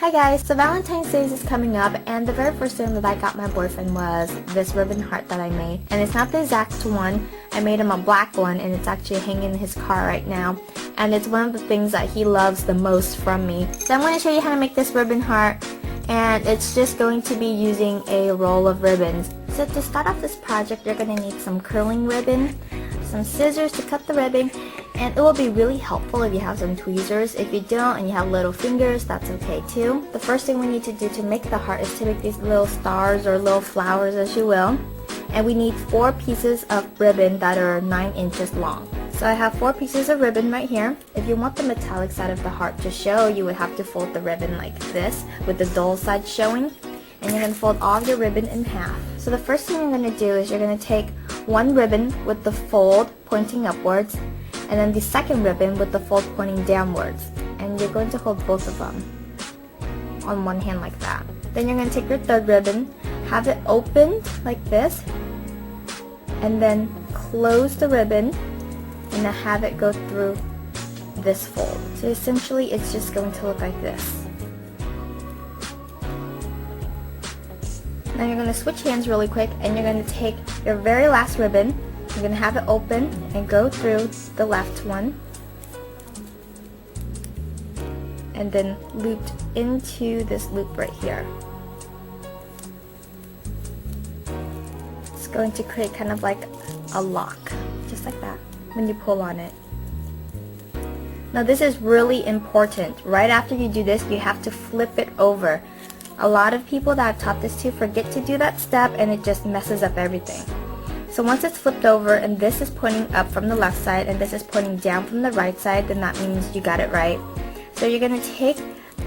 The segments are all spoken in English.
Hi guys, so Valentine's Day is coming up and the very first thing that I got my boyfriend was this ribbon heart that I made. And it's not the exact one, I made him a black one and it's actually hanging in his car right now. And it's one of the things that he loves the most from me. So I'm going to show you how to make this ribbon heart, and it's just going to be using a roll of ribbons. So to start off this project, you're going to need some curling ribbon, some scissors to cut the ribbon, and it will be really helpful if you have some tweezers. If you don't and you have little fingers, that's okay too. The first thing we need to do to make the heart is to make these little stars or little flowers, as you will. And we need 4 pieces of ribbon that are 9 inches long. So I have 4 pieces of ribbon right here. If you want the metallic side of the heart to show, you would have to fold the ribbon like this with the dull side showing. And you're going to fold all of your ribbon in half. So the first thing you're going to do is you're going to take one ribbon with the fold pointing upwards, and then the second ribbon with the fold pointing downwards. And you're going to hold both of them on one hand like that. Then you're going to take your third ribbon, have it opened like this, and then close the ribbon and then have it go through this fold. So essentially it's just going to look like this. Now you're going to switch hands really quick and you're going to take your very last ribbon, you're going to have it open and go through the left one and then looped into this loop right here. It's going to create kind of like a lock, just like that, when you pull on it. Now this is really important. Right after you do this, you have to flip it over. A lot of people that I've taught this to forget to do that step and it just messes up everything. So once it's flipped over and this is pointing up from the left side and this is pointing down from the right side, then that means you got it right. So you're going to take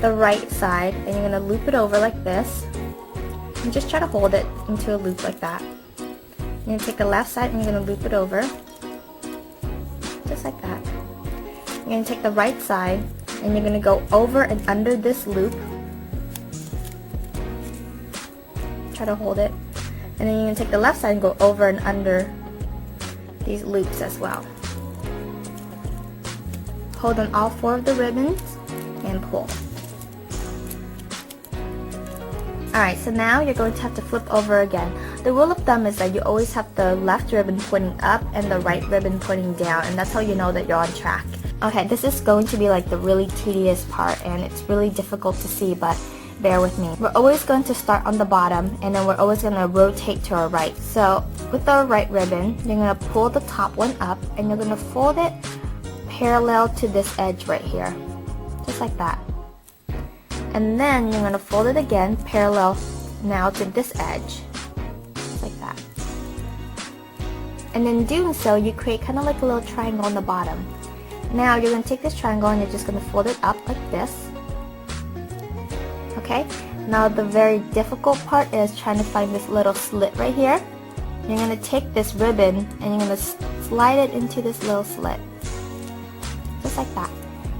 the right side and you're going to loop it over like this and just try to hold it into a loop like that. You're going to take the left side and you're going to loop it over just like that. You're going to take the right side and you're going to go over and under this loop. Try to hold it. And then you're going to take the left side and go over and under these loops as well. Hold on all 4 of the ribbons and pull. Alright, so now you're going to have to flip over again. The rule of thumb is that you always have the left ribbon pointing up and the right ribbon pointing down, and that's how you know that you're on track. Okay, this is going to be like the really tedious part and it's really difficult to see, but bear with me. We're always going to start on the bottom and then we're always going to rotate to our right. So with the right ribbon, you're going to pull the top one up and you're going to fold it parallel to this edge right here. Just like that. And then you're going to fold it again parallel now to this edge. Just like that. And in doing so, you create kind of like a little triangle on the bottom. Now you're going to take this triangle and you're just going to fold it up like this. Okay, now the very difficult part is trying to find this little slit right here. You're going to take this ribbon and you're going to slide it into this little slit. Just like that.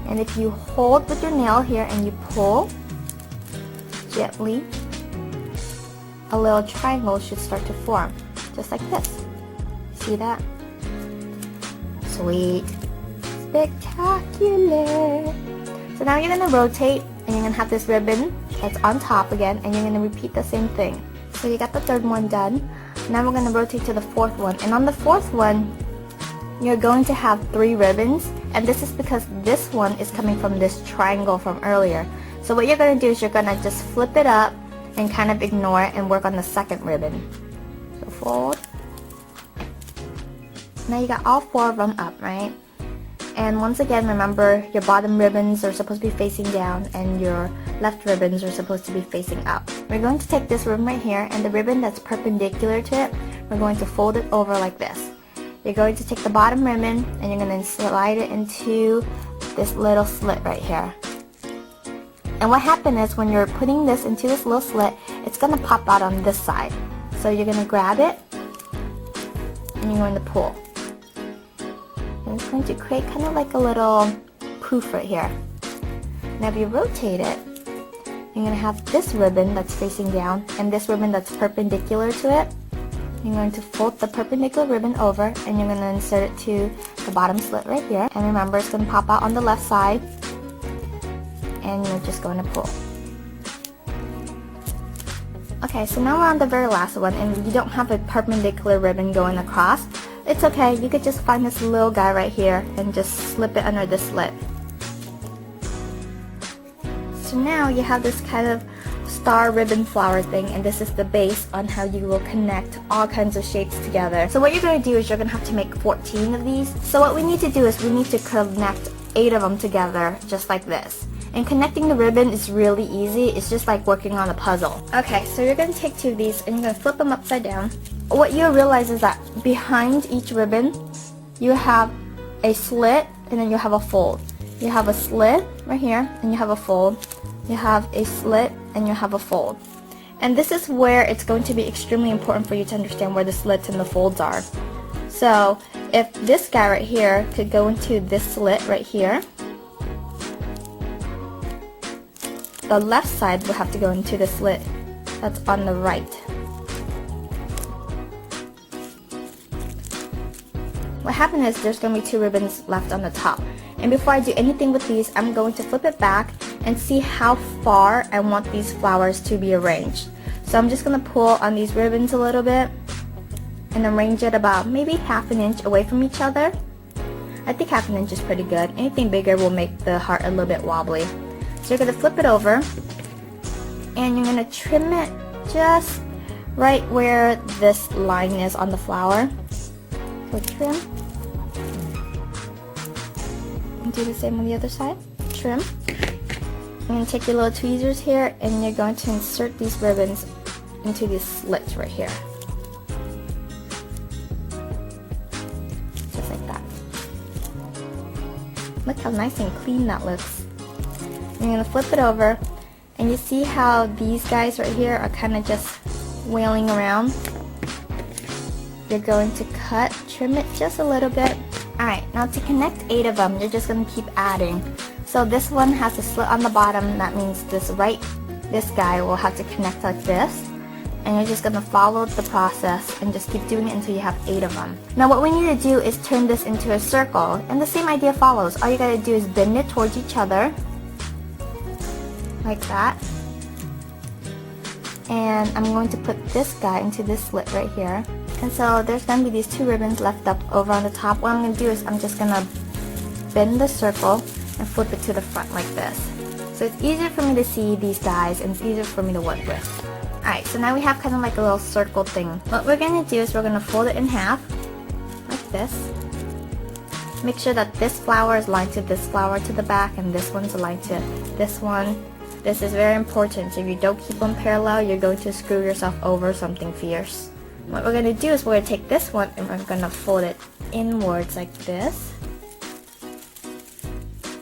And if you hold with your nail here and you pull gently, a little triangle should start to form. Just like this. See that? Sweet. Spectacular. So now you're going to rotate and you're going to have this ribbon that's on top again and you're going to repeat the same thing. So you got the third one done. Now we're going to rotate to the fourth one, and on the fourth one you're going to have 3 ribbons, and this is because this one is coming from this triangle from earlier. So what you're going to do is you're going to just flip it up and kind of ignore it and work on the second ribbon. So fold. Now you got all 4 of them up, right? And once again, remember your bottom ribbons are supposed to be facing down and your left ribbons are supposed to be facing up. We're going to take this ribbon right here and the ribbon that's perpendicular to it, we're going to fold it over like this. You're going to take the bottom ribbon and you're going to slide it into this little slit right here. And what happens is when you're putting this into this little slit, it's going to pop out on this side. So you're going to grab it and you're going to pull. And it's going to create kind of like a little poof right here. Now if you rotate it, you're going to have this ribbon that's facing down and this ribbon that's perpendicular to it. You're going to fold the perpendicular ribbon over and you're going to insert it to the bottom slit right here. And remember, it's going to pop out on the left side and you're just going to pull. Okay, so now we're on the very last one, and you don't have a perpendicular ribbon going across. It's okay, you could just find this little guy right here and just slip it under the slit. So now you have this kind of star ribbon flower thing, and this is the base on how you will connect all kinds of shapes together. So what you're going to do is you're going to have to make 14 of these. So what we need to do is we need to connect 8 of them together just like this. And connecting the ribbon is really easy. It's just like working on a puzzle. Okay, so you're going to take 2 of these and you're going to flip them upside down. What you'll realize is that behind each ribbon you have a slit and then you have a fold. You have a slit right here and you have a fold. You have a slit and you have a fold. And this is where it's going to be extremely important for you to understand where the slits and the folds are. So if this guy right here could go into this slit right here, the left side will have to go into the slit that's on the right. What happened is there's going to be 2 ribbons left on the top. And before I do anything with these, I'm going to flip it back and see how far I want these flowers to be arranged. So I'm just going to pull on these ribbons a little bit and arrange it about maybe ½ an inch away from each other. I think ½ an inch is pretty good. Anything bigger will make the heart a little bit wobbly. So you're going to flip it over and you're going to trim it just right where this line is on the flower. So trim. And do the same on the other side. Trim. You're going to take your little tweezers here and you're going to insert these ribbons into these slits right here. Just like that. Look how nice and clean that looks. You're going to flip it over and you see how these guys right here are kind of just wailing around. You're going to trim it just a little bit. Alright, now to connect 8 of them, you're just going to keep adding. So this one has a slit on the bottom, that means this guy will have to connect like this. And you're just going to follow the process and just keep doing it until you have 8 of them. Now what we need to do is turn this into a circle, and the same idea follows. All you got to do is bend it towards each other, like that. And I'm going to put this guy into this slit right here. And so there's going to be these 2 ribbons left up over on the top. What I'm going to do is I'm just going to bend the circle and flip it to the front like this. So it's easier for me to see these guys and it's easier for me to work with. Alright, so now we have kind of like a little circle thing. What we're going to do is we're going to fold it in half, like this. Make sure that this flower is lined to this flower to the back and this one's aligned to this one. This is very important. If you don't keep them parallel, you're going to screw yourself over something fierce. What we're going to do is we're going to take this one and we're going to fold it inwards like this.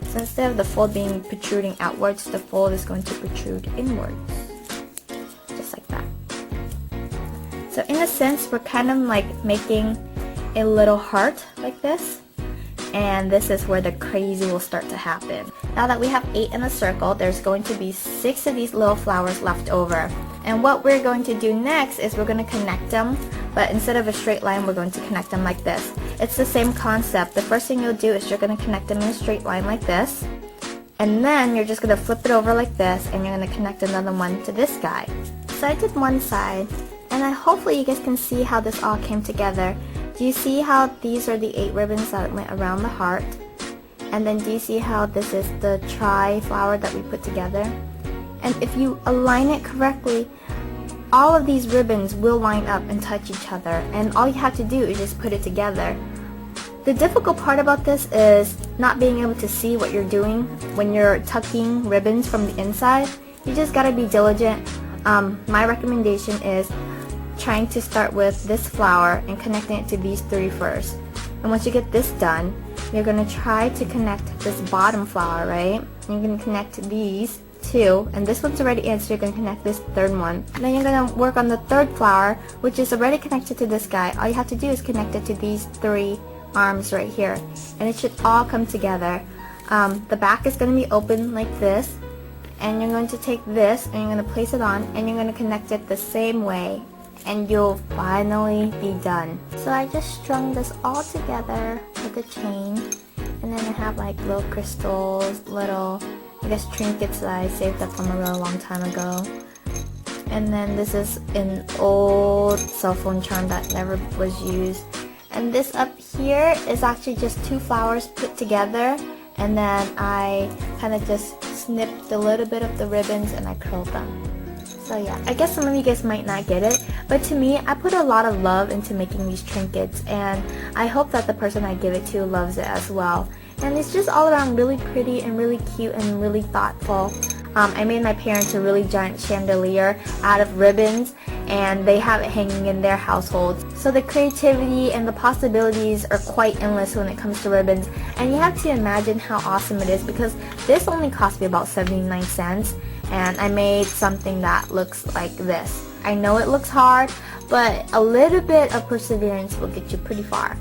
So instead of the fold being protruding outwards, the fold is going to protrude inwards. Just like that. So in a sense, we're kind of like making a little heart like this. And this is where the crazy will start to happen. Now that we have 8 in a circle, there's going to be 6 of these little flowers left over. And what we're going to do next is we're going to connect them, but instead of a straight line, we're going to connect them like this. It's the same concept. The first thing you'll do is you're going to connect them in a straight line like this. And then you're just going to flip it over like this, and you're going to connect another one to this guy. So I did one side, and hopefully you guys can see how this all came together. Do you see how these are the 8 ribbons that went around the heart? And then do you see how this is the tri-flower that we put together? And if you align it correctly, all of these ribbons will line up and touch each other. And all you have to do is just put it together. The difficult part about this is not being able to see what you're doing when you're tucking ribbons from the inside. You just gotta be diligent. My recommendation is trying to start with this flower and connecting it to these 3 first. And once you get this done, you're going to try to connect this bottom flower, right? And you're going to connect these 2, and this one's already in, so you're going to connect this 3rd one. And then you're going to work on the 3rd flower, which is already connected to this guy. All you have to do is connect it to these 3 arms right here, and it should all come together. The back is going to be open like this, and you're going to take this and you're going to place it on, and you're going to connect it the same way, and you'll finally be done. So I just strung this all together with a chain, and then I have like little crystals, little, I guess, trinkets that I saved up from a really long time ago. And then this is an old cell phone charm that never was used. And this up here is actually just 2 flowers put together, and then I kind of just snipped a little bit of the ribbons and I curled them. So yeah, I guess some of you guys might not get it, but to me, I put a lot of love into making these trinkets, and I hope that the person I give it to loves it as well. And it's just all around really pretty and really cute and really thoughtful. I made my parents a really giant chandelier out of ribbons, and they have it hanging in their households. So the creativity and the possibilities are quite endless when it comes to ribbons, and you have to imagine how awesome it is, because this only cost me about 79 cents, and I made something that looks like this. I know it looks hard, but a little bit of perseverance will get you pretty far.